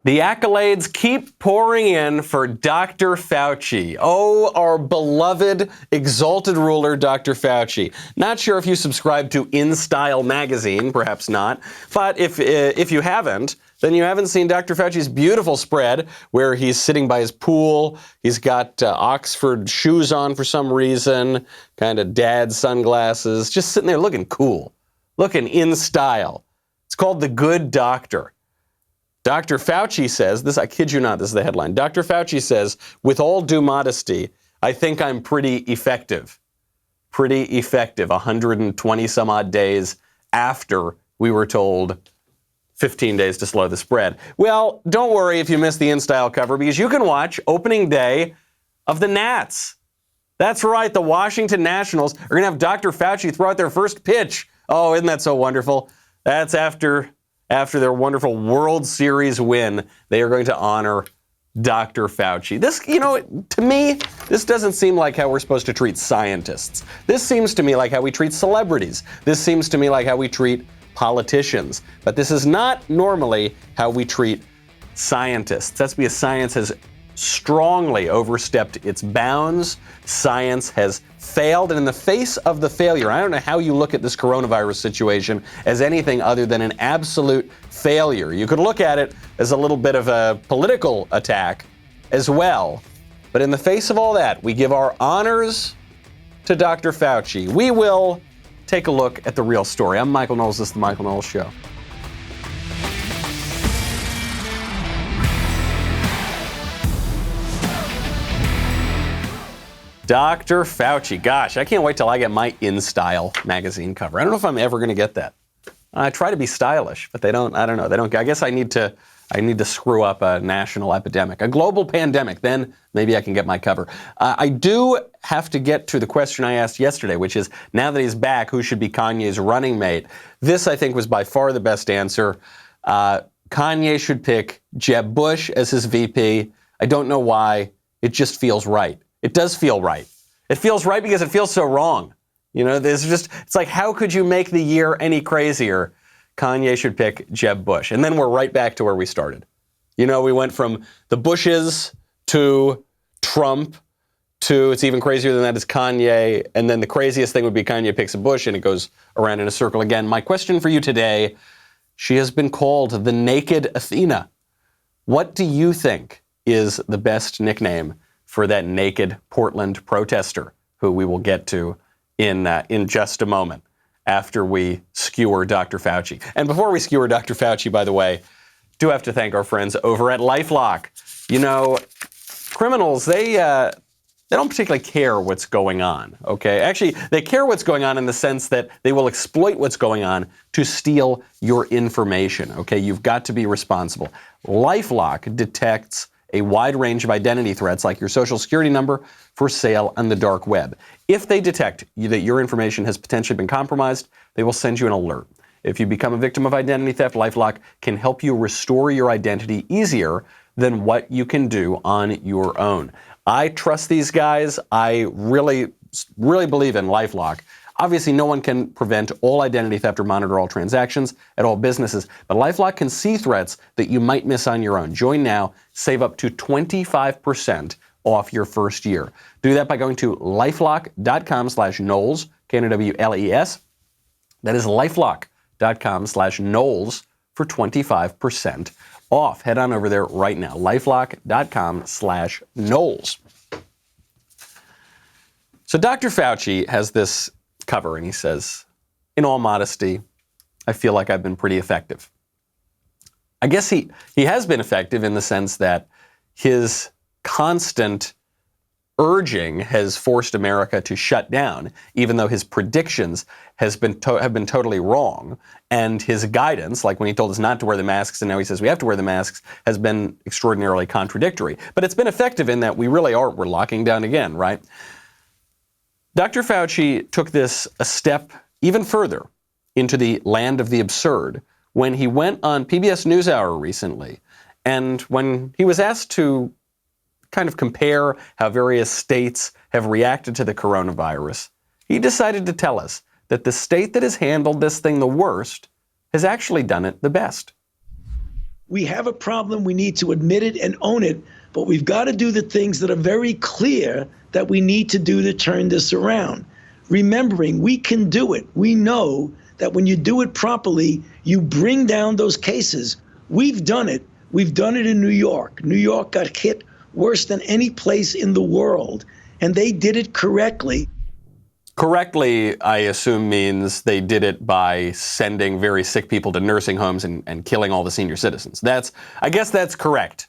The accolades keep pouring in for Dr. Fauci. Oh, our beloved, exalted ruler, Dr. Fauci. Not sure if you subscribe to In Style magazine, perhaps not. But if you haven't, then you haven't seen Dr. Fauci's beautiful spread where he's sitting by his pool. He's got Oxford shoes on for some reason, kind of dad sunglasses, just sitting there looking cool, looking in style. It's called The Good Doctor. Dr. Fauci says, this, I kid you not, this is the headline. Dr. Fauci says, with all due modesty, I think I'm pretty effective. Pretty effective, 120 some odd days after we were told 15 days to slow the spread. Well, don't worry if you missed the InStyle cover, because you can watch opening day of the Nats. That's right, the Washington Nationals are going to have Dr. Fauci throw out their first pitch. Oh, isn't that so wonderful? That's after their wonderful World Series win. They are going to honor Dr. Fauci. This, to me, this doesn't seem like how we're supposed to treat scientists. This seems to me like how we treat celebrities. This seems to me like how we treat politicians. But this is not normally how we treat scientists. That's because science has strongly overstepped its bounds. Science has failed, and in the face of the failure, I don't know how you look at this coronavirus situation as anything other than an absolute failure. You could look at it as a little bit of a political attack as well. But in the face of all that, we give our honors to Dr. Fauci. We will take a look at the real story. I'm Michael Knowles. This is The Michael Knowles Show. Dr. Fauci. Gosh, I can't wait till I get my InStyle magazine cover. I don't know if I'm ever going to get that. I try to be stylish, but they don't. I don't know. They don't. I guess I need to screw up a national epidemic, a global pandemic. Then maybe I can get my cover. I do have to get to the question I asked yesterday, which is, now that he's back, who should be Kanye's running mate? This, I think, was by far the best answer. Kanye should pick Jeb Bush as his VP. I don't know why. It just feels right. It does feel right. It feels right because it feels so wrong. It's like, how could you make the year any crazier? Kanye should pick Jeb Bush. And then we're right back to where we started. We went from the Bushes to Trump to, it's even crazier than that, is Kanye. And then the craziest thing would be Kanye picks a Bush, and it goes around in a circle again. My question for you today, she has been called the Naked Athena. What do you think is the best nickname for that naked Portland protester, who we will get to in just a moment after we skewer Dr. Fauci? And before we skewer Dr. Fauci, by the way, do have to thank our friends over at LifeLock. Criminals, they don't particularly care what's going on, okay? Actually, they care what's going on in the sense that they will exploit what's going on to steal your information, okay? You've got to be responsible. LifeLock detects a wide range of identity threats like your social security number for sale on the dark web. If they detect that your information has potentially been compromised, they will send you an alert. If you become a victim of identity theft, LifeLock can help you restore your identity easier than what you can do on your own. I trust these guys. I really, really believe in LifeLock. Obviously, no one can prevent all identity theft or monitor all transactions at all businesses, but LifeLock can see threats that you might miss on your own. Join now, save up to 25% off your first year. Do that by going to lifelock.com/Knowles, Knowles. That is lifelock.com/Knowles for 25% off. Head on over there right now, lifelock.com/Knowles. So Dr. Fauci has this cover, and he says, in all modesty, I feel like I've been pretty effective. I guess he has been effective in the sense that his constant urging has forced America to shut down, even though his predictions have been totally wrong. And his guidance, like when he told us not to wear the masks and now he says we have to wear the masks, has been extraordinarily contradictory. But it's been effective in that we're locking down again, right? Dr. Fauci took this a step even further into the land of the absurd when he went on PBS NewsHour recently, and when he was asked to kind of compare how various states have reacted to the coronavirus, he decided to tell us that the state that has handled this thing the worst has actually done it the best. We have a problem. We need to admit it and own it. But we've got to do the things that are very clear that we need to do to turn this around. Remembering we can do it. We know that when you do it properly, you bring down those cases. We've done it. We've done it in New York. New York got hit worse than any place in the world, and they did it correctly. Correctly, I assume, means they did it by sending very sick people to nursing homes and killing all the senior citizens. I guess that's correct.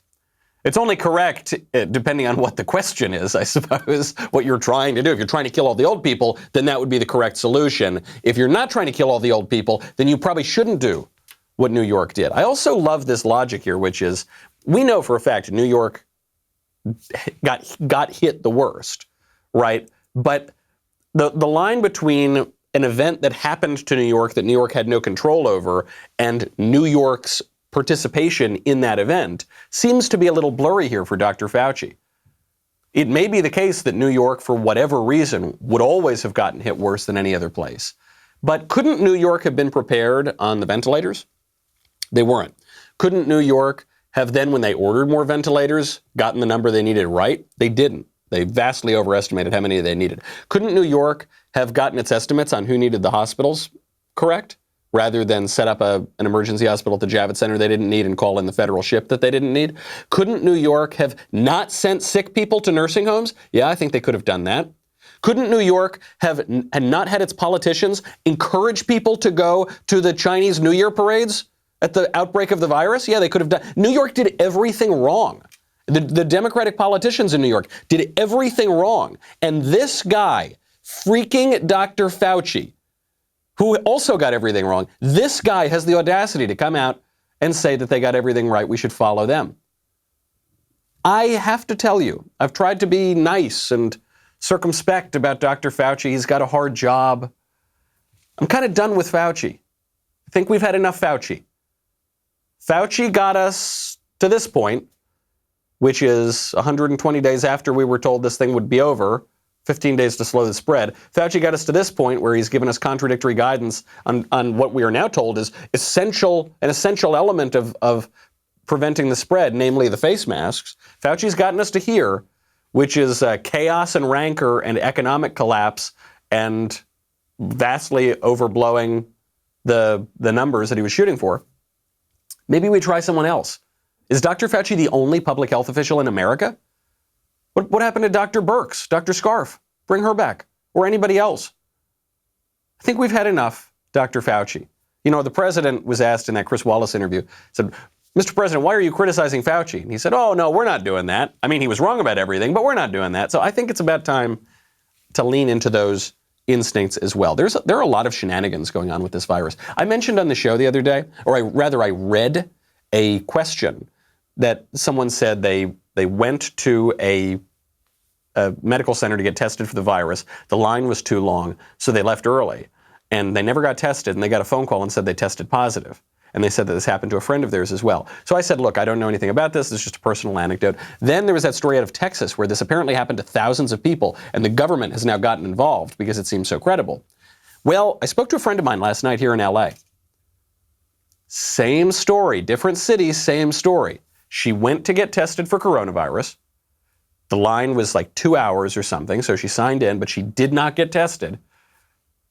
It's only correct depending on what the question is, I suppose, what you're trying to do. If you're trying to kill all the old people, then that would be the correct solution. If you're not trying to kill all the old people, then you probably shouldn't do what New York did. I also love this logic here, which is, we know for a fact New York got hit the worst, right? But the line between an event that happened to New York that New York had no control over and New York's participation in that event seems to be a little blurry here for Dr. Fauci. It may be the case that New York, for whatever reason, would always have gotten hit worse than any other place. But couldn't New York have been prepared on the ventilators? They weren't. Couldn't New York have then, when they ordered more ventilators, gotten the number they needed right? They didn't. They vastly overestimated how many they needed. Couldn't New York have gotten its estimates on who needed the hospitals correct, rather than set up an emergency hospital at the Javits Center they didn't need and call in the federal ship that they didn't need? Couldn't New York have not sent sick people to nursing homes? Yeah, I think they could have done that. Couldn't New York have not had its politicians encourage people to go to the Chinese New Year parades at the outbreak of the virus? Yeah, they could have done. New York did everything wrong. The Democratic politicians in New York did everything wrong. And this guy, freaking Dr. Fauci, who also got everything wrong, this guy has the audacity to come out and say that they got everything right, we should follow them. I have to tell you, I've tried to be nice and circumspect about Dr. Fauci. He's got a hard job. I'm kind of done with Fauci. I think we've had enough Fauci. Fauci got us to this point, which is 120 days after we were told this thing would be over, 15 days to slow the spread. Fauci got us to this point where he's given us contradictory guidance on what we are now told is an essential element of preventing the spread, namely the face masks. Fauci's gotten us to here, which is chaos and rancor and economic collapse and vastly overblowing the numbers that he was shooting for. Maybe we try someone else. Is Dr. Fauci the only public health official in America? What happened to Dr. Birx, Dr. Scarf? Bring her back, or anybody else. I think we've had enough, Dr. Fauci. You know, the president was asked in that Chris Wallace interview, said, Mr. President, why are you criticizing Fauci? And he said, oh, no, we're not doing that. I mean, he was wrong about everything, but we're not doing that. So I think it's about time to lean into those instincts as well. There are a lot of shenanigans going on with this virus. I mentioned on the show the other day, or I read a question that someone said they went to a medical center to get tested for the virus. The line was too long, so they left early. And they never got tested, and they got a phone call and said they tested positive. And they said that this happened to a friend of theirs as well. So I said, look, I don't know anything about this. This is just a personal anecdote. Then there was that story out of Texas where this apparently happened to thousands of people, and the government has now gotten involved because it seems so credible. Well, I spoke to a friend of mine last night here in LA. Same story, different city, same story. She went to get tested for coronavirus. The line was like 2 hours or something, so she signed in, but she did not get tested.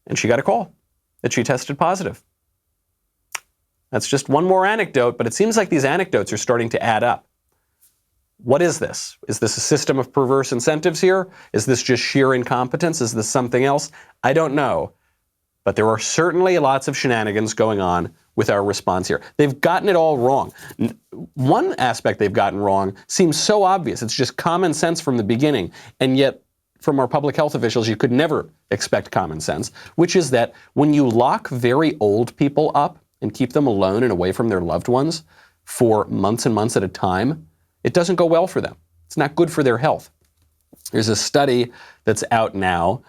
And she got a call that she tested positive. That's just one more anecdote, but it seems like these anecdotes are starting to add up. What is this? Is this a system of perverse incentives here? Is this just sheer incompetence? Is this something else? I don't know. But there are certainly lots of shenanigans going on with our response here. They've gotten it all wrong. One aspect they've gotten wrong seems so obvious. It's just common sense from the beginning. And yet, from our public health officials, you could never expect common sense, which is that when you lock very old people up and keep them alone and away from their loved ones for months and months at a time, it doesn't go well for them. It's not good for their health. There's a study that's out now,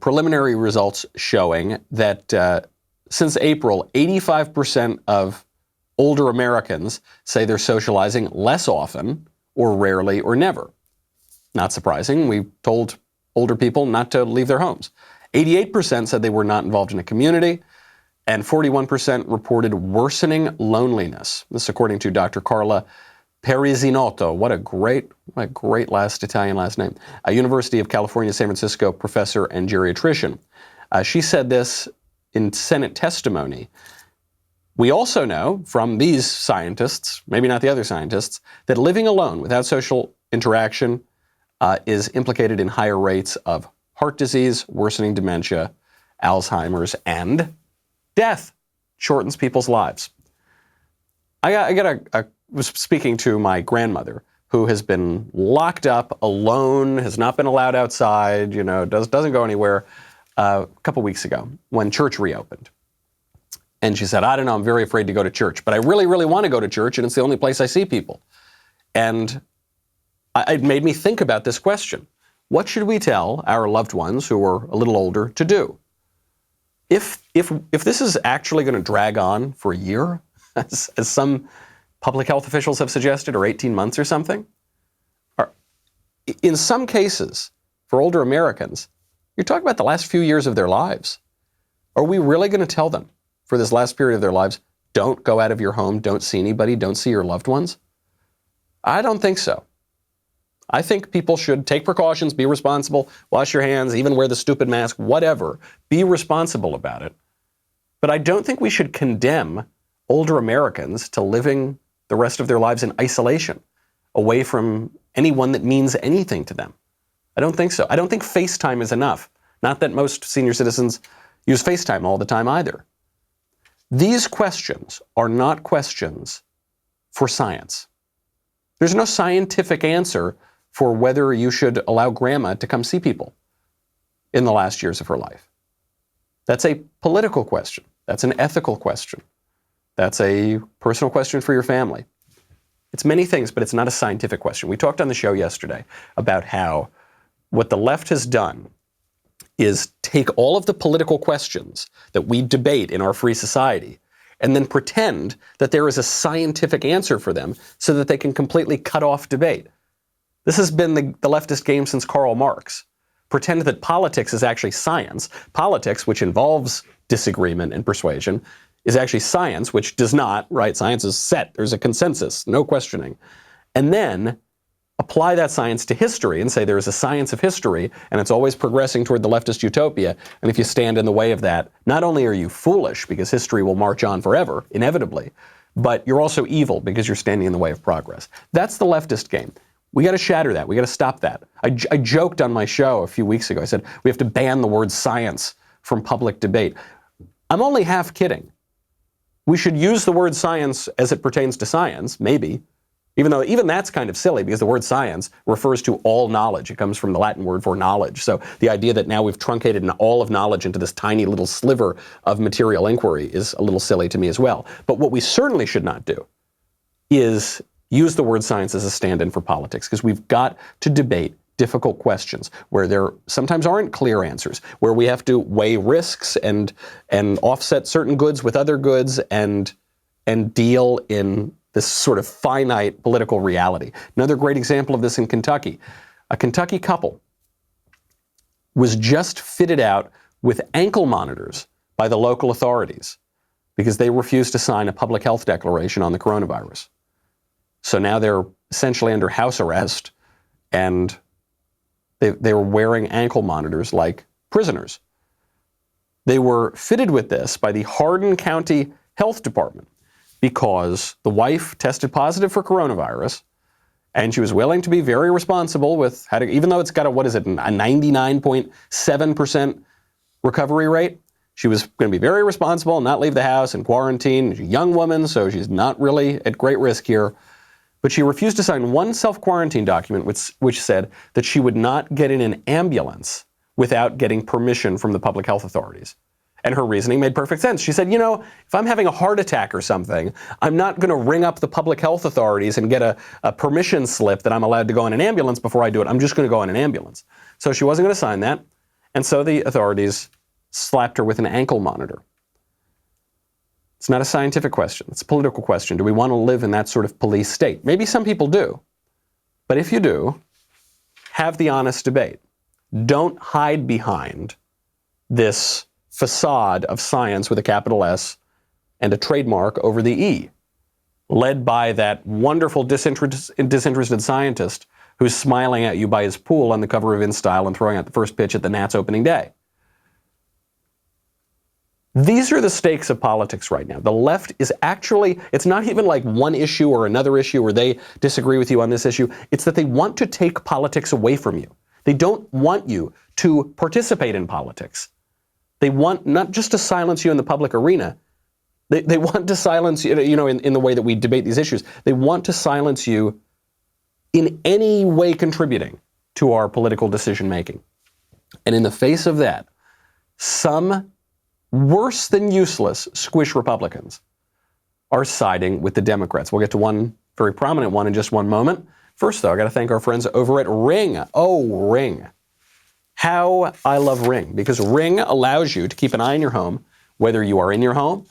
preliminary results showing that since April, 85% of older Americans say they're socializing less often or rarely or never. Not surprising. We told older people not to leave their homes. 88% said they were not involved in a community. and 41% reported worsening loneliness. This according to Dr. Carla Perizinotto. What a great Italian last name. A University of California, San Francisco professor and geriatrician. She said this in Senate testimony. We also know from these scientists, maybe not the other scientists, that living alone without social interaction is implicated in higher rates of heart disease, worsening dementia, Alzheimer's, and death. Shortens people's lives. I was speaking to my grandmother, who has been locked up alone, has not been allowed outside, doesn't go anywhere, a couple weeks ago when church reopened. And she said, I don't know, I'm very afraid to go to church, but I really, really want to go to church, and it's the only place I see people. And it made me think about this question. What should we tell our loved ones who are a little older to do? If this is actually going to drag on for a year, as some public health officials have suggested, or 18 months or something, in some cases, for older Americans, you're talking about the last few years of their lives. Are we really going to tell them for this last period of their lives, don't go out of your home, don't see anybody, don't see your loved ones? I don't think so. I think people should take precautions, be responsible, wash your hands, even wear the stupid mask, whatever. Be responsible about it. But I don't think we should condemn older Americans to living the rest of their lives in isolation, away from anyone that means anything to them. I don't think so. I don't think FaceTime is enough. Not that most senior citizens use FaceTime all the time either. These questions are not questions for science. There's no scientific answer for whether you should allow grandma to come see people in the last years of her life. That's a political question. That's an ethical question. That's a personal question for your family. It's many things, but it's not a scientific question. We talked on the show yesterday about how what the left has done is take all of the political questions that we debate in our free society and then pretend that there is a scientific answer for them so that they can completely cut off debate. This has been the leftist game since Karl Marx. Pretend that politics is actually science. Politics, which involves disagreement and persuasion, is actually science, which does not, right? Science is set. There's a consensus, no questioning. And then apply that science to history and say there is a science of history and it's always progressing toward the leftist utopia. And if you stand in the way of that, not only are you foolish because history will march on forever, inevitably, but you're also evil because you're standing in the way of progress. That's the leftist game. We got to shatter that. We got to stop that. I joked on my show a few weeks ago. I said, we have to ban the word science from public debate. I'm only half kidding. We should use the word science as it pertains to science, maybe, even though even that's kind of silly because the word science refers to all knowledge. It comes from the Latin word for knowledge. So the idea that now we've truncated all of knowledge into this tiny little sliver of material inquiry is a little silly to me as well. But what we certainly should not do is use the word science as a stand-in for politics, because we've got to debate difficult questions where there sometimes aren't clear answers, where we have to weigh risks and offset certain goods with other goods and deal in this sort of finite political reality. Another great example of this in Kentucky. A Kentucky couple was just fitted out with ankle monitors by the local authorities because they refused to sign a public health declaration on the coronavirus. So now they're essentially under house arrest, and they were wearing ankle monitors like prisoners. They were fitted with this by the Hardin County Health Department because the wife tested positive for coronavirus, and she was willing to be very responsible with how to, even though it's got a 99.7% recovery rate, she was going to be very responsible and not leave the house and quarantine. She's a young woman, so she's not really at great risk here. But she refused to sign one self-quarantine document which said that she would not get in an ambulance without getting permission from the public health authorities. And her reasoning made perfect sense. She said, if I'm having a heart attack or something, I'm not going to ring up the public health authorities and get a permission slip that I'm allowed to go in an ambulance before I do it. I'm just going to go in an ambulance. So she wasn't going to sign that. And so the authorities slapped her with an ankle monitor. It's not a scientific question. It's a political question. Do we want to live in that sort of police state? Maybe some people do. But if you do, have the honest debate. Don't hide behind this facade of science with a capital S and a trademark over the E, led by that wonderful disinterested scientist who's smiling at you by his pool on the cover of InStyle and throwing out the first pitch at the Nats opening day. These are the stakes of politics right now. The left is actually, it's not even like one issue or another issue where they disagree with you on this issue. It's that they want to take politics away from you. They don't want you to participate in politics. They want not just to silence you in the public arena. They want to silence you, in the way that we debate these issues. They want to silence you in any way contributing to our political decision making. And in the face of that, some worse than useless squish Republicans are siding with the Democrats. We'll get to one very prominent one in just one moment. First, though, I got to thank our friends over at Ring. Oh, Ring. How I love Ring, because Ring allows you to keep an eye on your home, whether you are in your home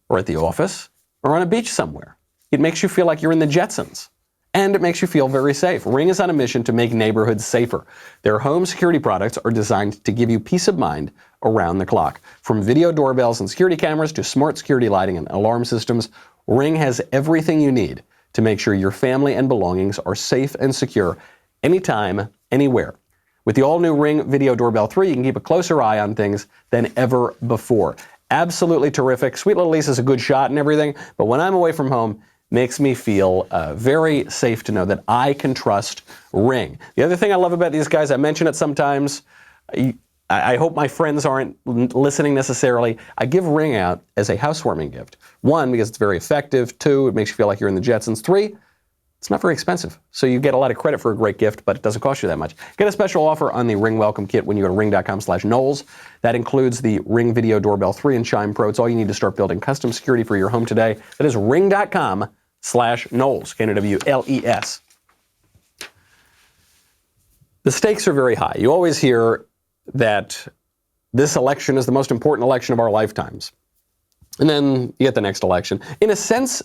or at the office or on a beach somewhere. It makes you feel like you're in the Jetsons. And it makes you feel very safe. Ring is on a mission to make neighborhoods safer. Their home security products are designed to give you peace of mind around the clock. From video doorbells and security cameras to smart security lighting and alarm systems, Ring has everything you need to make sure your family and belongings are safe and secure anytime, anywhere. With the all-new Ring Video Doorbell 3, you can keep a closer eye on things than ever before. Absolutely terrific. Sweet Little Lisa's a good shot and everything, but when I'm away from home, makes me feel very safe to know that I can trust Ring. The other thing I love about these guys, I mention it sometimes, I hope my friends aren't listening necessarily. I give Ring out as a housewarming gift. 1, because it's very effective. 2, it makes you feel like you're in the Jetsons. 3, it's not very expensive. So you get a lot of credit for a great gift, but it doesn't cost you that much. Get a special offer on the Ring Welcome Kit when you go to ring.com/Knowles. That includes the Ring Video Doorbell 3 and Chime Pro. It's all you need to start building custom security for your home today. That is ring.com/Knowles, Knowles. The stakes are very high. You always hear that this election is the most important election of our lifetimes. And then you get the next election. In a sense,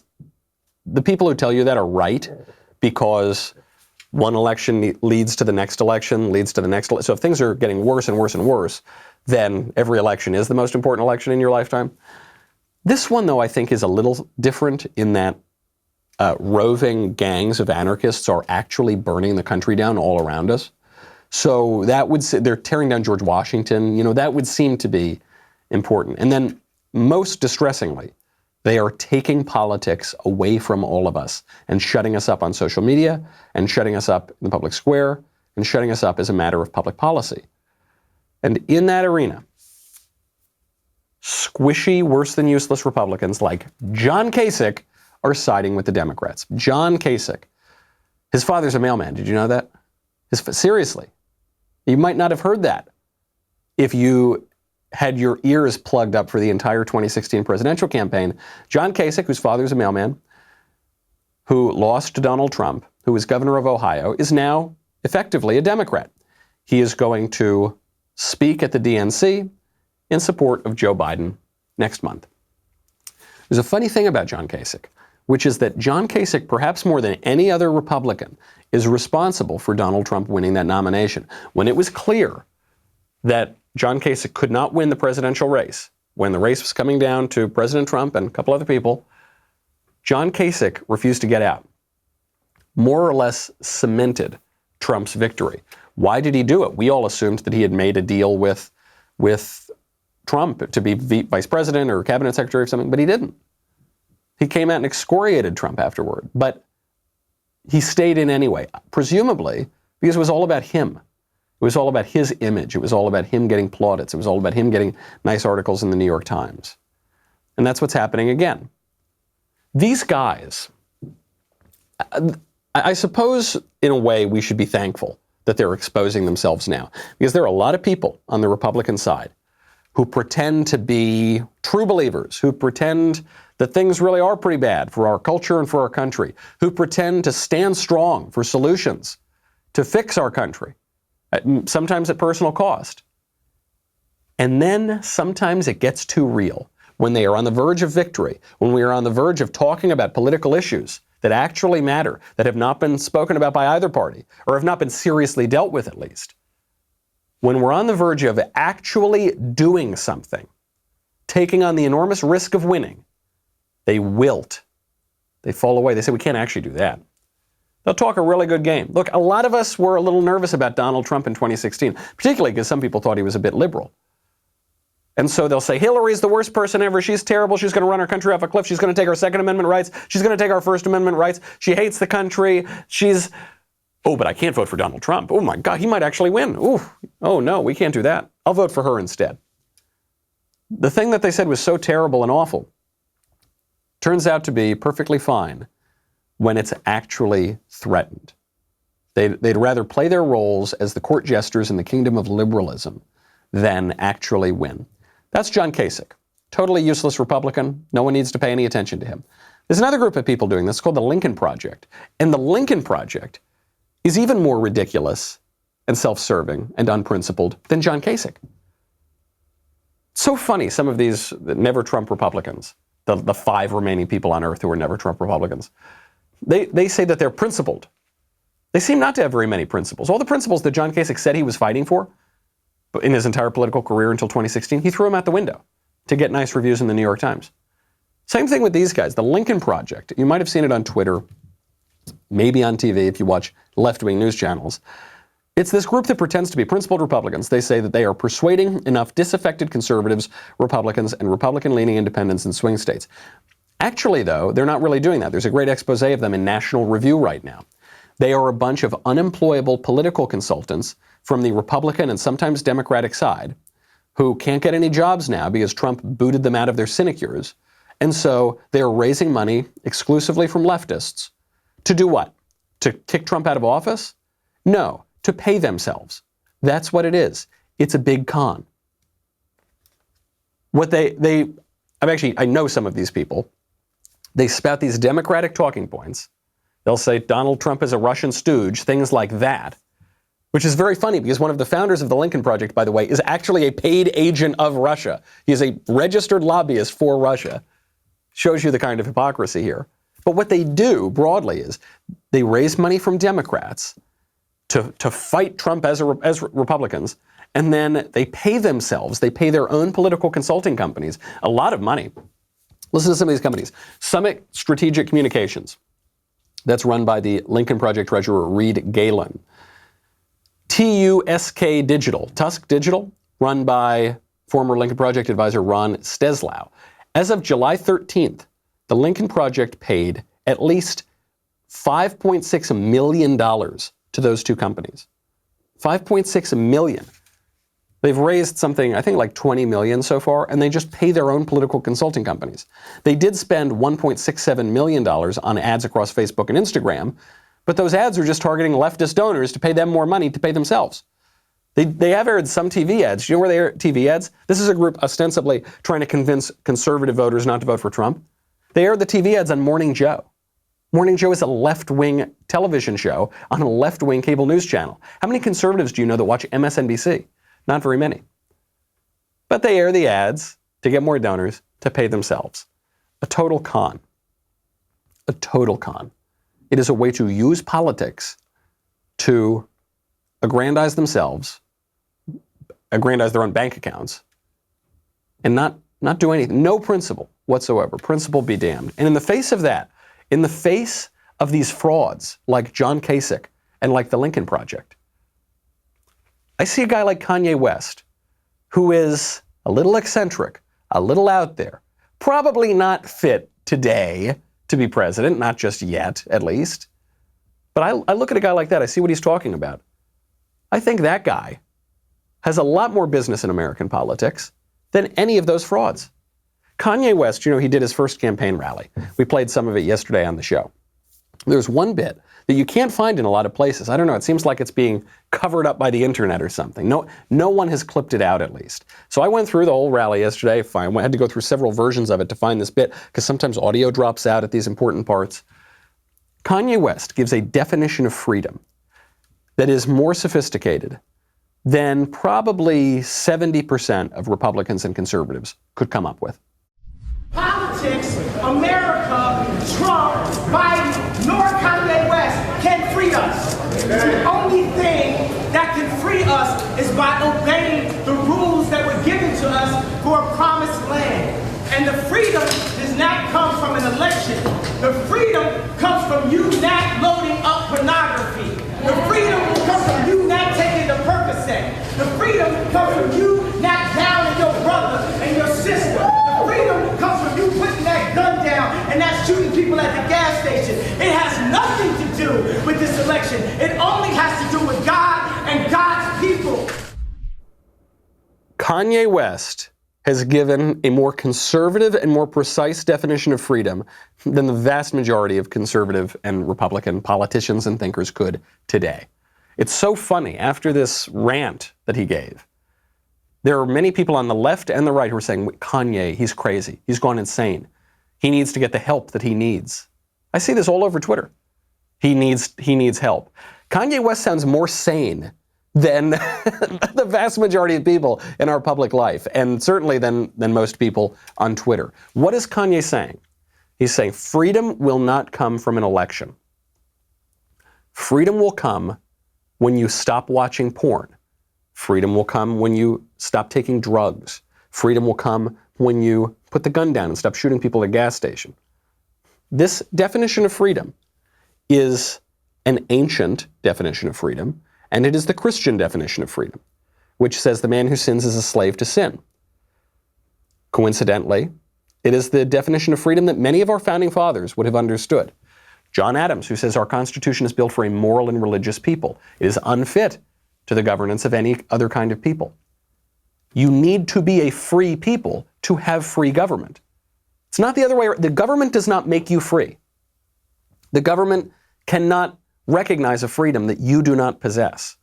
the people who tell you that are right, because one election leads to the next election, leads to the next. So if things are getting worse and worse and worse, then every election is the most important election in your lifetime. This one, though, I think is a little different in that roving gangs of anarchists are actually burning the country down all around us. So that would say they're tearing down George Washington. That would seem to be important. And then most distressingly, they are taking politics away from all of us and shutting us up on social media and shutting us up in the public square and shutting us up as a matter of public policy. And in that arena, squishy, worse than useless Republicans like John Kasich are siding with the Democrats. John Kasich. His father's a mailman. Did you know that? Seriously. You might not have heard that if you had your ears plugged up for the entire 2016 presidential campaign. John Kasich, whose father's a mailman, who lost to Donald Trump, who was governor of Ohio, is now effectively a Democrat. He is going to speak at the DNC in support of Joe Biden next month. There's a funny thing about John Kasich, which is that John Kasich, perhaps more than any other Republican, is responsible for Donald Trump winning that nomination. When it was clear that John Kasich could not win the presidential race, when the race was coming down to President Trump and a couple other people, John Kasich refused to get out. More or less cemented Trump's victory. Why did he do it? We all assumed that he had made a deal with Trump to be vice president or cabinet secretary or something, but he didn't. He came out and excoriated Trump afterward, but he stayed in anyway, presumably because it was all about him. It was all about his image. It was all about him getting plaudits. It was all about him getting nice articles in the New York Times. And that's what's happening again. These guys, I suppose in a way we should be thankful that they're exposing themselves now, because there are a lot of people on the Republican side who pretend to be true believers, who pretend that things really are pretty bad for our culture and for our country, who pretend to stand strong for solutions to fix our country, sometimes at personal cost. And then sometimes it gets too real when they are on the verge of victory, when we are on the verge of talking about political issues that actually matter, that have not been spoken about by either party, or have not been seriously dealt with at least. When we're on the verge of actually doing something taking on the enormous risk of winning, they wilt. They fall away. They say, we can't actually do that. They'll talk a really good game. Look, a lot of us were a little nervous about Donald Trump in 2016, particularly because some people thought he was a bit liberal. And so they'll say, Hillary's the worst person ever. She's terrible. She's going to run our country off a cliff. She's going to take our Second Amendment rights. She's going to take our First Amendment rights. She hates the country. Oh, but I can't vote for Donald Trump. Oh, my God, he might actually win. Ooh. Oh, no, we can't do that. I'll vote for her instead. The thing that they said was so terrible and awful turns out to be perfectly fine when it's actually threatened. They'd rather play their roles as the court jesters in the kingdom of liberalism than actually win. That's John Kasich, totally useless Republican. No one needs to pay any attention to him. There's another group of people doing this called the Lincoln Project. And the Lincoln Project is even more ridiculous and self-serving and unprincipled than John Kasich. So funny, some of these never Trump Republicans, the 5 remaining people on earth who are never Trump Republicans, they say that they're principled. They seem not to have very many principles. All the principles that John Kasich said he was fighting for in his entire political career until 2016, he threw them out the window to get nice reviews in the New York Times. Same thing with these guys, the Lincoln Project. You might have seen it on Twitter, maybe on TV if you watch left-wing news channels. It's this group that pretends to be principled Republicans. They say that they are persuading enough disaffected conservatives, Republicans, and Republican-leaning independents in swing states. Actually, though, they're not really doing that. There's a great expose of them in National Review right now. They are a bunch of unemployable political consultants from the Republican and sometimes Democratic side who can't get any jobs now because Trump booted them out of their sinecures. And so they're raising money exclusively from leftists to do what? To kick Trump out of office? No, to pay themselves. That's what it is. It's a big con. I know some of these people. They spout these Democratic talking points. They'll say Donald Trump is a Russian stooge, things like that, which is very funny because one of the founders of the Lincoln Project, by the way, is actually a paid agent of Russia. He is a registered lobbyist for Russia. Shows you the kind of hypocrisy here. But what they do broadly is they raise money from Democrats to fight Trump as Republicans, and then they pay themselves, they pay their own political consulting companies a lot of money. Listen to some of these companies. Summit Strategic Communications. That's run by the Lincoln Project treasurer, Reed Galen. Tusk Digital, run by former Lincoln Project advisor Ron Steslow. As of July 13th, the Lincoln Project paid at least $5.6 million to those two companies. $5.6 million. They've raised something, I think like $20 million so far, and they just pay their own political consulting companies. They did spend $1.67 million on ads across Facebook and Instagram, but those ads are just targeting leftist donors to pay them more money to pay themselves. They have aired some TV ads. Do you know where they air TV ads? This is a group ostensibly trying to convince conservative voters not to vote for Trump. They aired the TV ads on Morning Joe. Morning Joe is a left-wing television show on a left-wing cable news channel. How many conservatives do you know that watch MSNBC? Not very many. But they air the ads to get more donors to pay themselves. A total con. A total con. It is a way to use politics to aggrandize themselves, aggrandize their own bank accounts, and not do anything. No principle whatsoever. Principle be damned. And in the face of that, in the face of these frauds like John Kasich and like the Lincoln Project, I see a guy like Kanye West, who is a little eccentric, a little out there, probably not fit today to be president, not just yet, at least. But I look at a guy like that, I see what he's talking about. I think that guy has a lot more business in American politics than any of those frauds. Kanye West, he did his first campaign rally. We played some of it yesterday on the show. There's one bit that you can't find in a lot of places. I don't know, it seems like it's being covered up by the internet or something. No one has clipped it out, at least. So I went through the whole rally yesterday. I had to go through several versions of it to find this bit, because sometimes audio drops out at these important parts. Kanye West gives a definition of freedom that is more sophisticated than probably 70% of Republicans and conservatives could come up with. Politics, America, Trump, Biden, nor Kanye West can free us. The only thing that can free us is by obeying the rules that were given to us for a promised land. freedom does not come from an election. The freedom comes from you not loading up pornography. The freedom comes from you not taking the Percocet. The freedom comes from you not downing your brother and your sister. The freedom comes from you putting that gun down and not shooting people at the gas station. It has nothing to do with this election. It only has to do with God and God's people. Kanye West has given a more conservative and more precise definition of freedom than the vast majority of conservative and Republican politicians and thinkers could today. It's so funny, after this rant that he gave, there are many people on the left and the right who are saying, Kanye, he's crazy, he's gone insane. He needs to get the help that he needs. I see this all over Twitter. He needs help. Kanye West sounds more sane than the vast majority of people in our public life, and certainly than most people on Twitter. What is Kanye saying? He's saying freedom will not come from an election. Freedom will come when you stop watching porn. Freedom will come when you stop taking drugs. Freedom will come when you put the gun down and stop shooting people at a gas station. This definition of freedom is an ancient definition of freedom, and it is the Christian definition of freedom, which says the man who sins is a slave to sin. Coincidentally, it is the definition of freedom that many of our founding fathers would have understood. John Adams, who says our Constitution is built for a moral and religious people. It is unfit to the governance of any other kind of people. You need to be a free people to have free government. It's not the other way around. The government does not make you free. The government cannot recognize a freedom that you do not possess.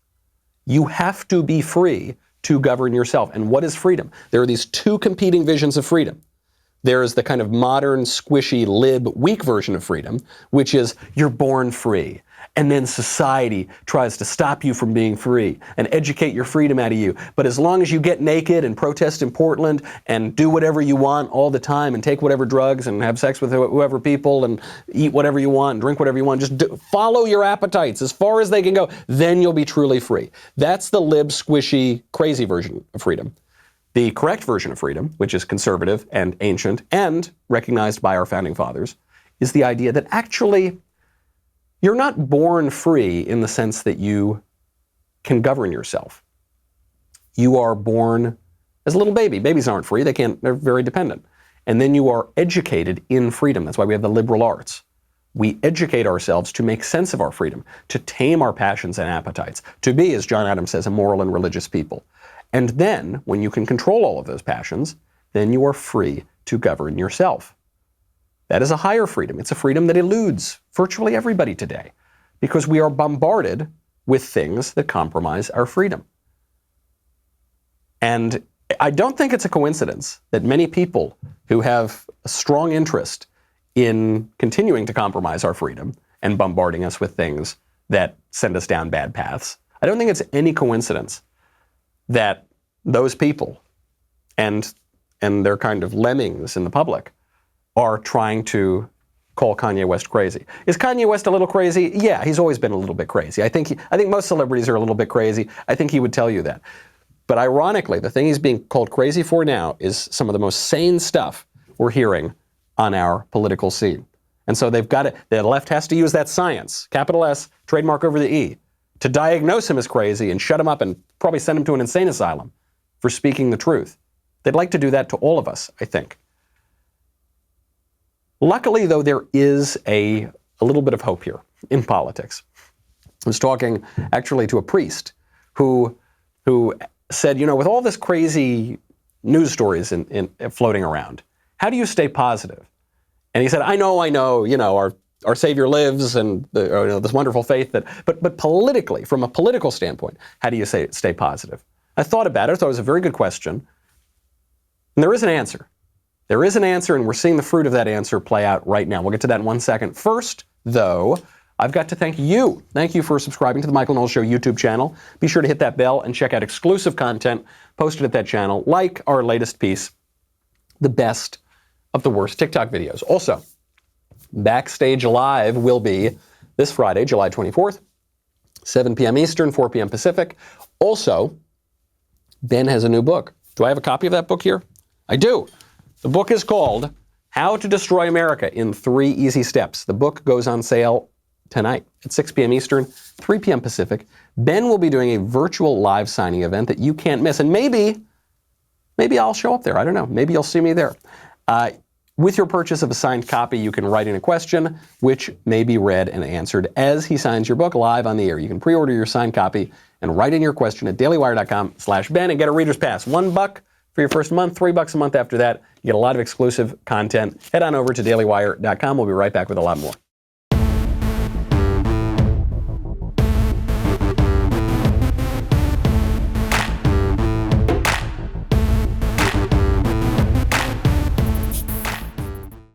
You have to be free to govern yourself. And what is freedom? There are these two competing visions of freedom. There is the kind of modern, squishy, lib, weak version of freedom, which is you're born free. And then society tries to stop you from being free and educate your freedom out of you. But as long as you get naked and protest in Portland and do whatever you want all the time and take whatever drugs and have sex with whoever people and eat whatever you want and drink whatever you want, just follow your appetites as far as they can go, then you'll be truly free. That's the lib, squishy, crazy version of freedom. The correct version of freedom, which is conservative and ancient and recognized by our founding fathers, is the idea that actually you're not born free in the sense that you can govern yourself. You are born as a little baby. Babies aren't free. They're very dependent. And then you are educated in freedom. That's why we have the liberal arts. We educate ourselves to make sense of our freedom, to tame our passions and appetites, to be, as John Adams says, a moral and religious people. And then, when you can control all of those passions, then you are free to govern yourself. That is a higher freedom. It's a freedom that eludes virtually everybody today because we are bombarded with things that compromise our freedom. And I don't think it's a coincidence that many people who have a strong interest in continuing to compromise our freedom and bombarding us with things that send us down bad paths, I don't think it's any coincidence that those people and their kind of lemmings in the public are trying to call Kanye West crazy. Is Kanye West a little crazy? Yeah, he's always been a little bit crazy. I think most celebrities are a little bit crazy. I think he would tell you that. But ironically, the thing he's being called crazy for now is some of the most sane stuff we're hearing on our political scene. And so they've got it. The left has to use that science, capital S, trademark over the E, to diagnose him as crazy and shut him up and probably send him to an insane asylum for speaking the truth. They'd like to do that to all of us, I think. Luckily, though, there is a little bit of hope here in politics. I was talking actually to a priest who said, with all this crazy news stories floating around, how do you stay positive? And he said, I know, our Savior lives and this wonderful faith but politically, from a political standpoint, how do you stay positive? I thought about it. I thought it was a very good question. And there is an answer. There is an answer, and we're seeing the fruit of that answer play out right now. We'll get to that in 1 second. First, though, I've got to thank you. Thank you for subscribing to the Michael Knowles Show YouTube channel. Be sure to hit that bell and check out exclusive content posted at that channel, like our latest piece, The Best of the Worst TikTok Videos. Also, Backstage Live will be this Friday, July 24th, 7 p.m. Eastern, 4 p.m. Pacific. Also, Ben has a new book. Do I have a copy of that book here? I do. The book is called How to Destroy America in 3 Easy Steps. The book goes on sale tonight at 6 p.m. Eastern, 3 p.m. Pacific. Ben will be doing a virtual live signing event that you can't miss. And maybe I'll show up there. I don't know. Maybe you'll see me there. With your purchase of a signed copy, you can write in a question, which may be read and answered as he signs your book live on the air. You can pre-order your signed copy and write in your question at dailywire.com/Ben and get a reader's pass. $1 for your first month, $3 a month after that. You get a lot of exclusive content. Head on over to dailywire.com. We'll be right back with a lot more.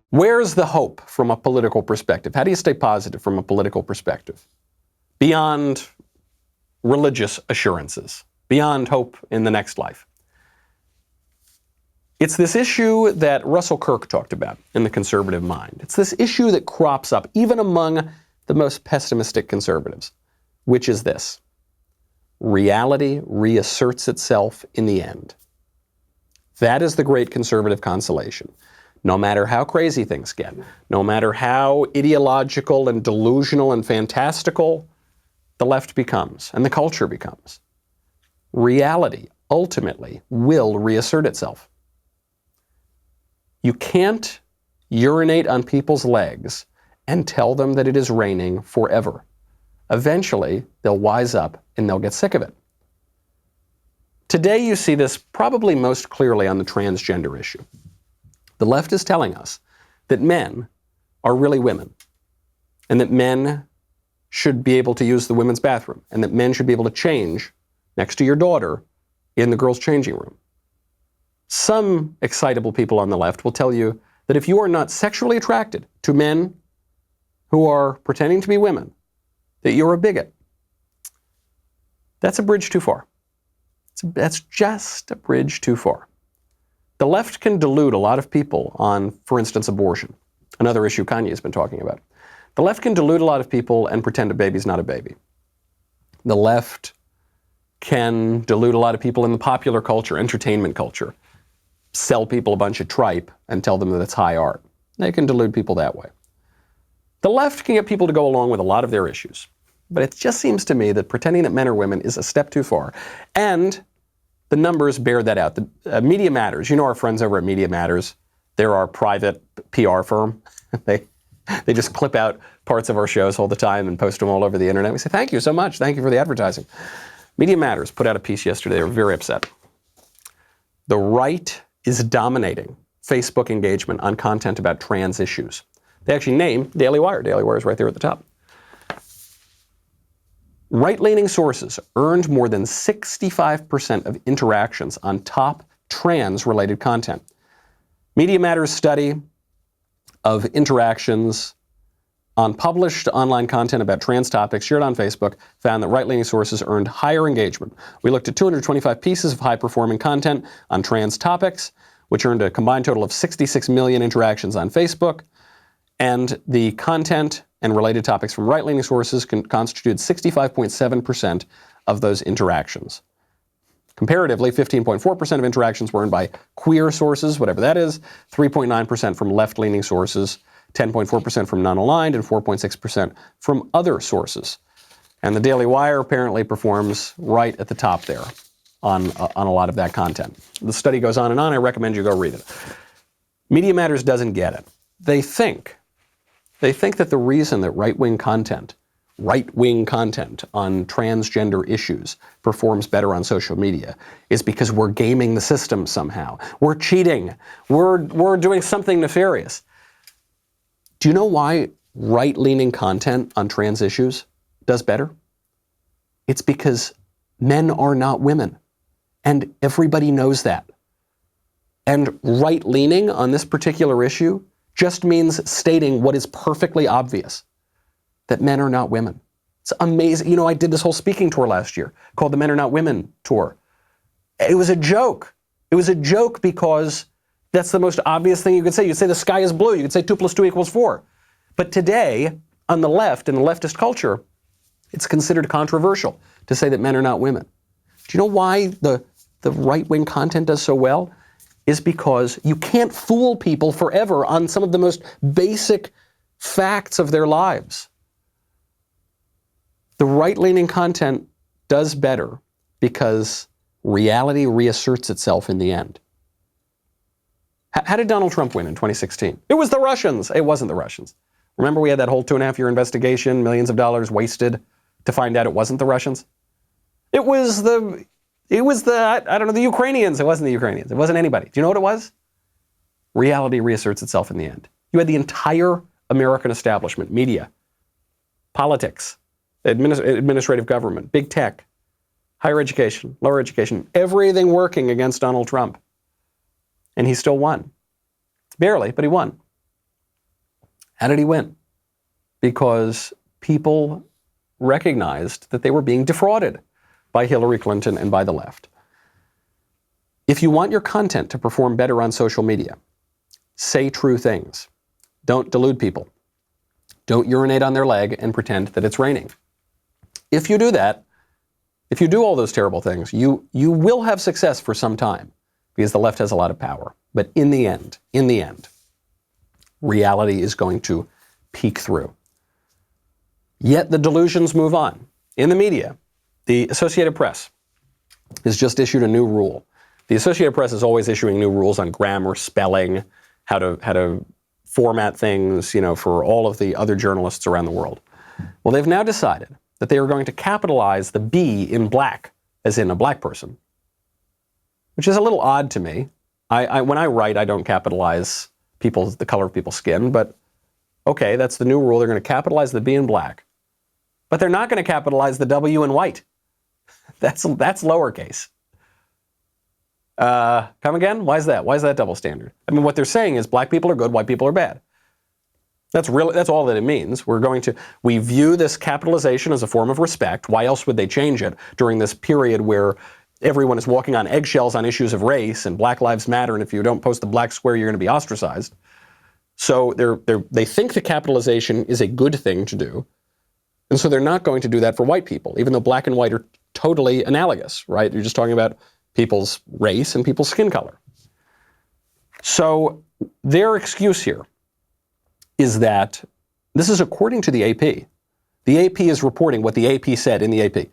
Where's the hope from a political perspective? How do you stay positive from a political perspective? Beyond religious assurances, beyond hope in the next life. It's this issue that Russell Kirk talked about in The Conservative Mind. It's this issue that crops up even among the most pessimistic conservatives, which is this: reality reasserts itself in the end. That is the great conservative consolation. No matter how crazy things get, no matter how ideological and delusional and fantastical the left becomes and the culture becomes, reality ultimately will reassert itself. You can't urinate on people's legs and tell them that it is raining forever. Eventually, they'll wise up and they'll get sick of it. Today, you see this probably most clearly on the transgender issue. The left is telling us that men are really women, and that men should be able to use the women's bathroom, and that men should be able to change next to your daughter in the girls' changing room. Some excitable people on the left will tell you that if you are not sexually attracted to men who are pretending to be women, that you're a bigot. That's a bridge too far. That's just a bridge too far. The left can delude a lot of people on, for instance, abortion, another issue Kanye has been talking about. The left can delude a lot of people and pretend a baby's not a baby. The left can delude a lot of people in the popular culture, entertainment culture, sell people a bunch of tripe and tell them that it's high art. They can delude people that way. The left can get people to go along with a lot of their issues. But it just seems to me that pretending that men are women is a step too far. And the numbers bear that out. The Media Matters, you know our friends over at Media Matters, they're our private PR firm. They just clip out parts of our shows all the time and post them all over the internet. We say, thank you so much. Thank you for the advertising. Media Matters put out a piece yesterday. They were very upset. The right is dominating Facebook engagement on content about trans issues. They actually name Daily Wire. Daily Wire is right there at the top. Right-leaning sources earned more than 65% of interactions on top trans-related content. Media Matters study of interactions on published online content about trans topics shared on Facebook found that right-leaning sources earned higher engagement. We looked at 225 pieces of high-performing content on trans topics, which earned a combined total of 66 million interactions on Facebook. And the content and related topics from right-leaning sources constituted 65.7% of those interactions. Comparatively, 15.4% of interactions were earned by queer sources, whatever that is, 3.9% from left-leaning sources, 10.4% from non-aligned, and 4.6% from other sources. And the Daily Wire apparently performs right at the top there on a lot of that content. The study goes on and on. I recommend you go read it. Media Matters doesn't get it. They think that the reason that right-wing content on transgender issues performs better on social media is because we're gaming the system somehow. We're cheating. We're doing something nefarious. Do you know why right-leaning content on trans issues does better? It's because men are not women, and everybody knows that. And right-leaning on this particular issue just means stating what is perfectly obvious, that men are not women. It's amazing. You know, I did this whole speaking tour last year called the Men Are Not Women Tour. It was a joke. It was a joke because that's the most obvious thing you could say. You'd say the sky is blue. You could say 2 + 2 = 4. But today, on the left, in the leftist culture, it's considered controversial to say that men are not women. Do you know why the right-wing content does so well? is because you can't fool people forever on some of the most basic facts of their lives. The right-leaning content does better because reality reasserts itself in the end. How did Donald Trump win in 2016? It was the Russians. It wasn't the Russians. Remember we had that whole 2.5-year investigation, millions of dollars wasted to find out it wasn't the Russians? It was the Ukrainians. It wasn't the Ukrainians. It wasn't anybody. Do you know what it was? Reality reasserts itself in the end. You had the entire American establishment, media, politics, administrative government, big tech, higher education, lower education, everything working against Donald Trump. And he still won. Barely, but he won. How did he win? Because people recognized that they were being defrauded by Hillary Clinton and by the left. If you want your content to perform better on social media, say true things. Don't delude people. Don't urinate on their leg and pretend that it's raining. If you do that, if you do all those terrible things, you will have success for some time because the left has a lot of power. But in the end, reality is going to peek through. Yet the delusions move on. In the media, the Associated Press has just issued a new rule. The Associated Press is always issuing new rules on grammar, spelling, how to format things, for all of the other journalists around the world. Well, they've now decided that they are going to capitalize the B in black, as in a black person, which is a little odd to me. When I write, I don't capitalize the color of people's skin, but okay, that's the new rule. They're going to capitalize the B in black, but they're not going to capitalize the W in white. That's lowercase. Come again? Why is that? Why is that double standard? I mean, what they're saying is black people are good, white people are bad. That's all that it means. We view this capitalization as a form of respect. Why else would they change it during this period where everyone is walking on eggshells on issues of race and Black Lives Matter, and if you don't post the black square, you're going to be ostracized. So they think the capitalization is a good thing to do, and so they're not going to do that for white people, even though black and white are totally analogous, right? You're just talking about people's race and people's skin color. So their excuse here is that this is according to the AP. The AP is reporting what the AP said in the AP.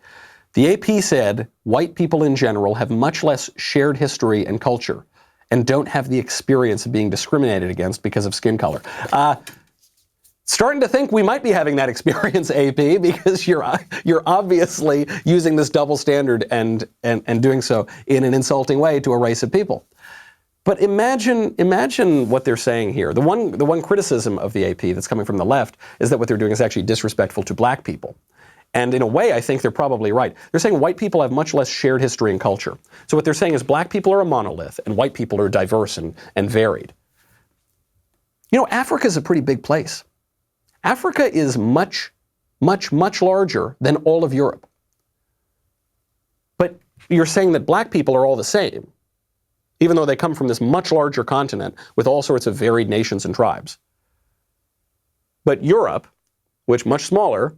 The AP said white people in general have much less shared history and culture and don't have the experience of being discriminated against because of skin color. Starting to think we might be having that experience, AP, because you're obviously using this double standard and doing so in an insulting way to a race of people. But imagine what they're saying here. The one criticism of the AP that's coming from the left is that what they're doing is actually disrespectful to black people. And in a way, I think they're probably right. They're saying white people have much less shared history and culture. So what they're saying is black people are a monolith and white people are diverse and varied. Africa is a pretty big place. Africa is much, much, much larger than all of Europe. But you're saying that black people are all the same, even though they come from this much larger continent with all sorts of varied nations and tribes. But Europe, which much smaller,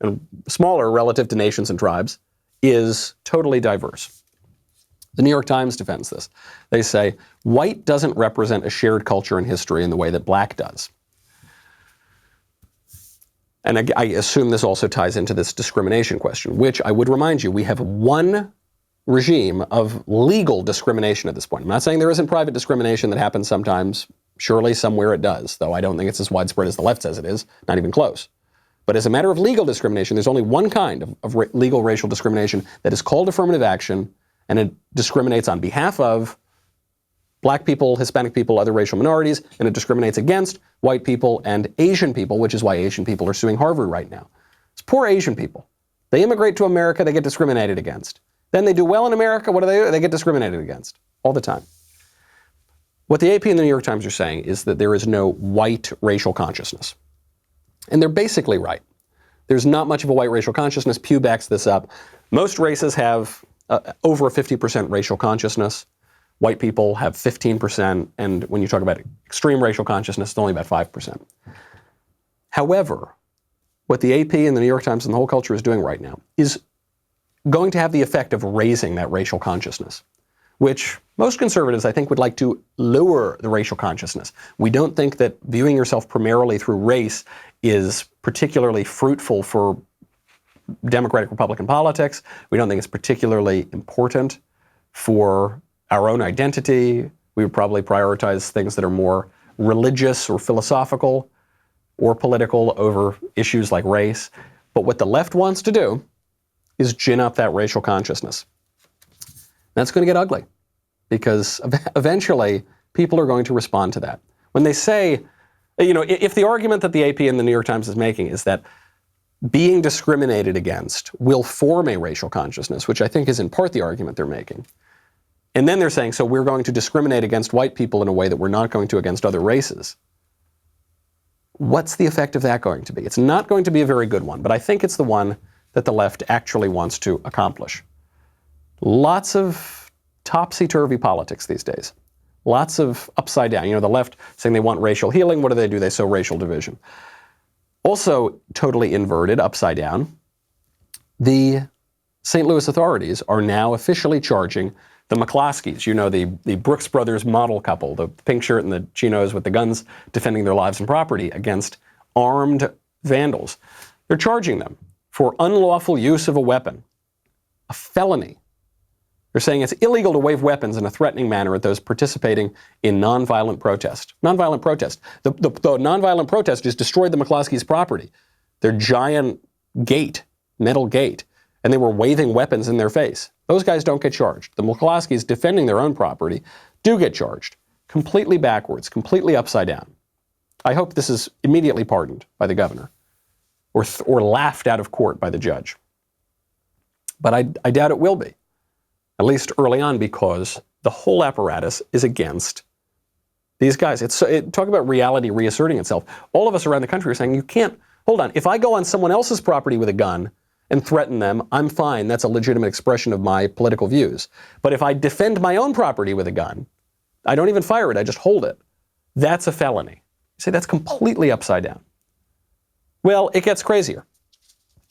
and smaller relative to nations and tribes, is totally diverse. The New York Times defends this. They say, white doesn't represent a shared culture and history in the way that black does. And I assume this also ties into this discrimination question, which I would remind you, we have one regime of legal discrimination at this point. I'm not saying there isn't private discrimination that happens sometimes. Surely somewhere it does, though I don't think it's as widespread as the left says it is, not even close. But as a matter of legal discrimination, there's only one kind of legal racial discrimination that is called affirmative action, and it discriminates on behalf of black people, Hispanic people, other racial minorities, and it discriminates against white people and Asian people, which is why Asian people are suing Harvard right now. It's poor Asian people. They immigrate to America, they get discriminated against. Then they do well in America, what do? They get discriminated against all the time. What the AP and the New York Times are saying is that there is no white racial consciousness. And they're basically right. There's not much of a white racial consciousness. Pew backs this up. Most races have over a 50% racial consciousness. White people have 15%, and when you talk about extreme racial consciousness, it's only about 5%. However, what the AP and the New York Times and the whole culture is doing right now is going to have the effect of raising that racial consciousness. which most conservatives, I think, would like to lower the racial consciousness. We don't think that viewing yourself primarily through race is particularly fruitful for Democratic Republican politics. We don't think it's particularly important for our own identity. We would probably prioritize things that are more religious or philosophical or political over issues like race. But what the left wants to do is gin up that racial consciousness. That's going to get ugly because eventually people are going to respond to that. When they say, if the argument that the AP and the New York Times is making is that being discriminated against will form a racial consciousness, which I think is in part the argument they're making. And then they're saying, so we're going to discriminate against white people in a way that we're not going to against other races. What's the effect of that going to be? It's not going to be a very good one, but I think it's the one that the left actually wants to accomplish. Lots of topsy-turvy politics these days. Lots of upside down. The left saying they want racial healing. What do? They sow racial division. Also totally inverted, upside down. The St. Louis authorities are now officially charging the McCloskeys, the Brooks Brothers model couple, the pink shirt and the chinos with the guns defending their lives and property against armed vandals. They're charging them for unlawful use of a weapon, a felony. They're saying it's illegal to wave weapons in a threatening manner at those participating in nonviolent protest. Nonviolent protest. The nonviolent protesters destroyed the McCloskeys' property, their giant gate, metal gate, and they were waving weapons in their face. Those guys don't get charged. The McCloskeys defending their own property do get charged. Completely backwards, completely upside down. I hope this is immediately pardoned by the governor or laughed out of court by the judge. But I doubt it will be, at least early on, because the whole apparatus is against these guys. Talk about reality reasserting itself. All of us around the country are saying, you can't, hold on, if I go on someone else's property with a gun and threaten them, I'm fine. That's a legitimate expression of my political views. But if I defend my own property with a gun, I don't even fire it, I just hold it. That's a felony. You say that's completely upside down. Well, it gets crazier.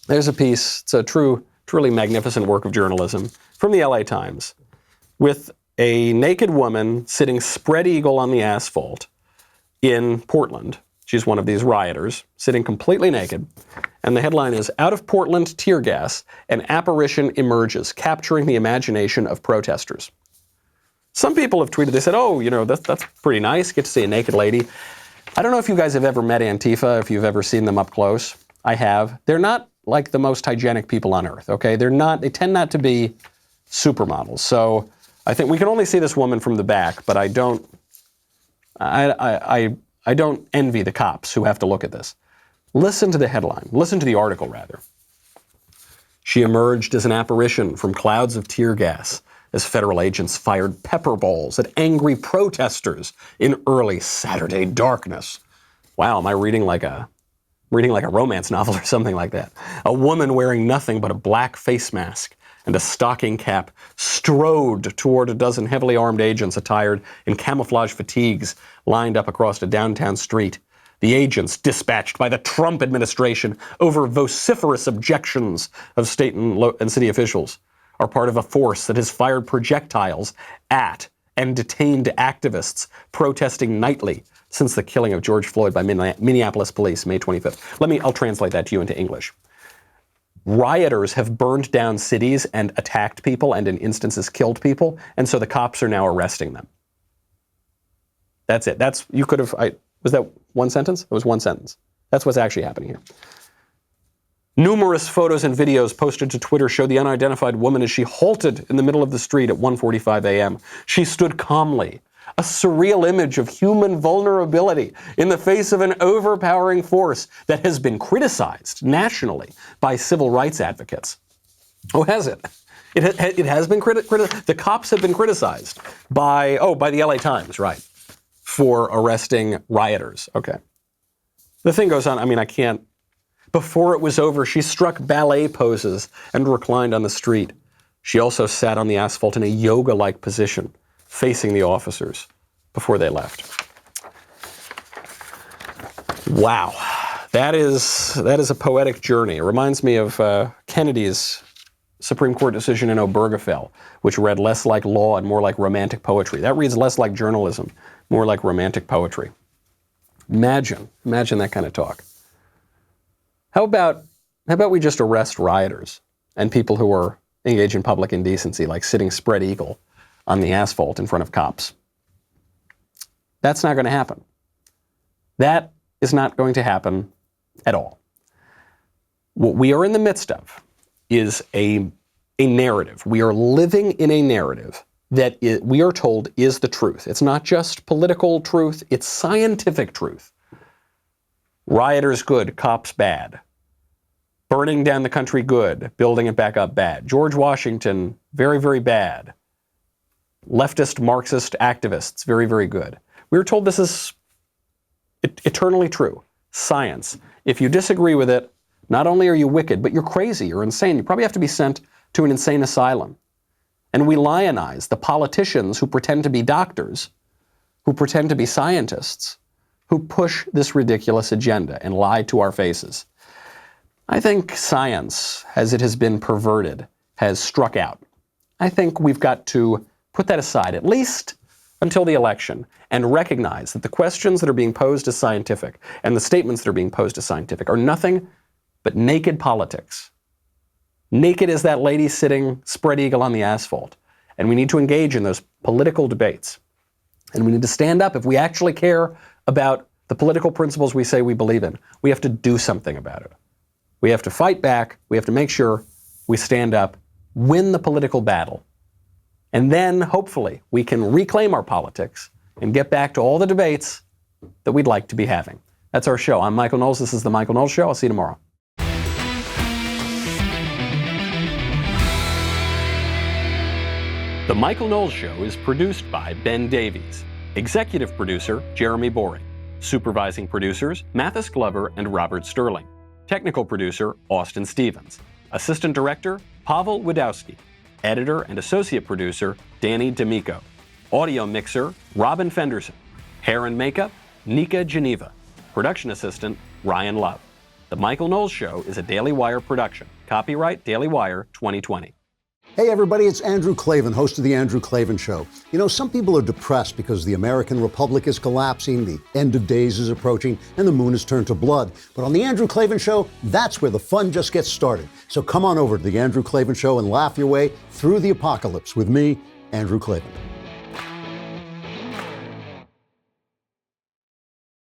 There's a piece, it's a truly magnificent work of journalism from the LA Times with a naked woman sitting spread eagle on the asphalt in Portland. She's one of these rioters, sitting completely naked. And the headline is, "Out of Portland Tear Gas, an apparition emerges, capturing the imagination of protesters." Some people have tweeted, they said, that's pretty nice, get to see a naked lady. I don't know if you guys have ever met Antifa, if you've ever seen them up close. I have. They're not like the most hygienic people on earth, okay? They tend not to be supermodels. So I think we can only see this woman from the back, but I don't envy the cops who have to look at this. Listen to the headline. Listen to the article, rather. She emerged as an apparition from clouds of tear gas as federal agents fired pepper balls at angry protesters in early Saturday darkness. Wow, am I reading like a romance novel or something like that? A woman wearing nothing but a black face mask and a stocking cap strode toward a dozen heavily armed agents attired in camouflage fatigues lined up across a downtown street. The agents, dispatched by the Trump administration over vociferous objections of state and city officials, are part of a force that has fired projectiles at and detained activists protesting nightly since the killing of George Floyd by Minneapolis police May 25th. I'll translate that to you into English. Rioters have burned down cities and attacked people and in instances killed people, and so the cops are now arresting them. That's it. Was that one sentence? It was one sentence. That's what's actually happening here. Numerous photos and videos posted to Twitter show the unidentified woman as she halted in the middle of the street at 1:45 a.m. She stood calmly, a surreal image of human vulnerability in the face of an overpowering force that has been criticized nationally by civil rights advocates. Oh, has it? It has been criticized. The cops have been criticized by the LA Times, right, for arresting rioters. Okay. The thing goes on, I can't. Before it was over, she struck ballet poses and reclined on the street. She also sat on the asphalt in a yoga-like position, facing the officers before they left. Wow. That is a poetic journey. It reminds me of Kennedy's Supreme Court decision in Obergefell, which read less like law and more like romantic poetry. That reads less like journalism, more like romantic poetry. Imagine that kind of talk. How about we just arrest rioters and people who are engaged in public indecency, like sitting spread eagle on the asphalt in front of cops? That's not going to happen. That is not going to happen at all. What we are in the midst of is a narrative. We are living in a narrative that we are told is the truth. It's not just political truth, it's scientific truth. Rioters good, cops bad. Burning down the country good, building it back up bad. George Washington, very, very bad. Leftist Marxist activists, very, very good. We were told this is eternally true. Science. If you disagree with it, not only are you wicked, but you're crazy, you're insane. You probably have to be sent to an insane asylum. And we lionize the politicians who pretend to be doctors, who pretend to be scientists, who push this ridiculous agenda and lie to our faces. I think science, as it has been perverted, has struck out. I think we've got to put that aside, at least until the election, and recognize that the questions that are being posed as scientific and the statements that are being posed as scientific are nothing but naked politics. Naked as that lady sitting spread eagle on the asphalt. And we need to engage in those political debates. And we need to stand up if we actually care about the political principles we say we believe in. We have to do something about it. We have to fight back. We have to make sure we stand up, win the political battle. And then, hopefully, we can reclaim our politics and get back to all the debates that we'd like to be having. That's our show. I'm Michael Knowles. This is The Michael Knowles Show. I'll see you tomorrow. The Michael Knowles Show is produced by Ben Davies. Executive producer, Jeremy Boring. Supervising producers, Mathis Glover and Robert Sterling. Technical producer, Austin Stevens. Assistant director, Pavel Wadowski. Editor and associate producer, Danny D'Amico. Audio mixer, Robin Fenderson. Hair and makeup, Nika Geneva. Production assistant, Ryan Love. The Michael Knowles Show is a Daily Wire production. Copyright Daily Wire 2020. Hey everybody, it's Andrew Klavan, host of The Andrew Klavan Show. You know, some people are depressed because the American Republic is collapsing, the end of days is approaching, and the moon has turned to blood. But on The Andrew Klavan Show, that's where the fun just gets started. So come on over to The Andrew Klavan Show and laugh your way through the apocalypse with me, Andrew Klavan.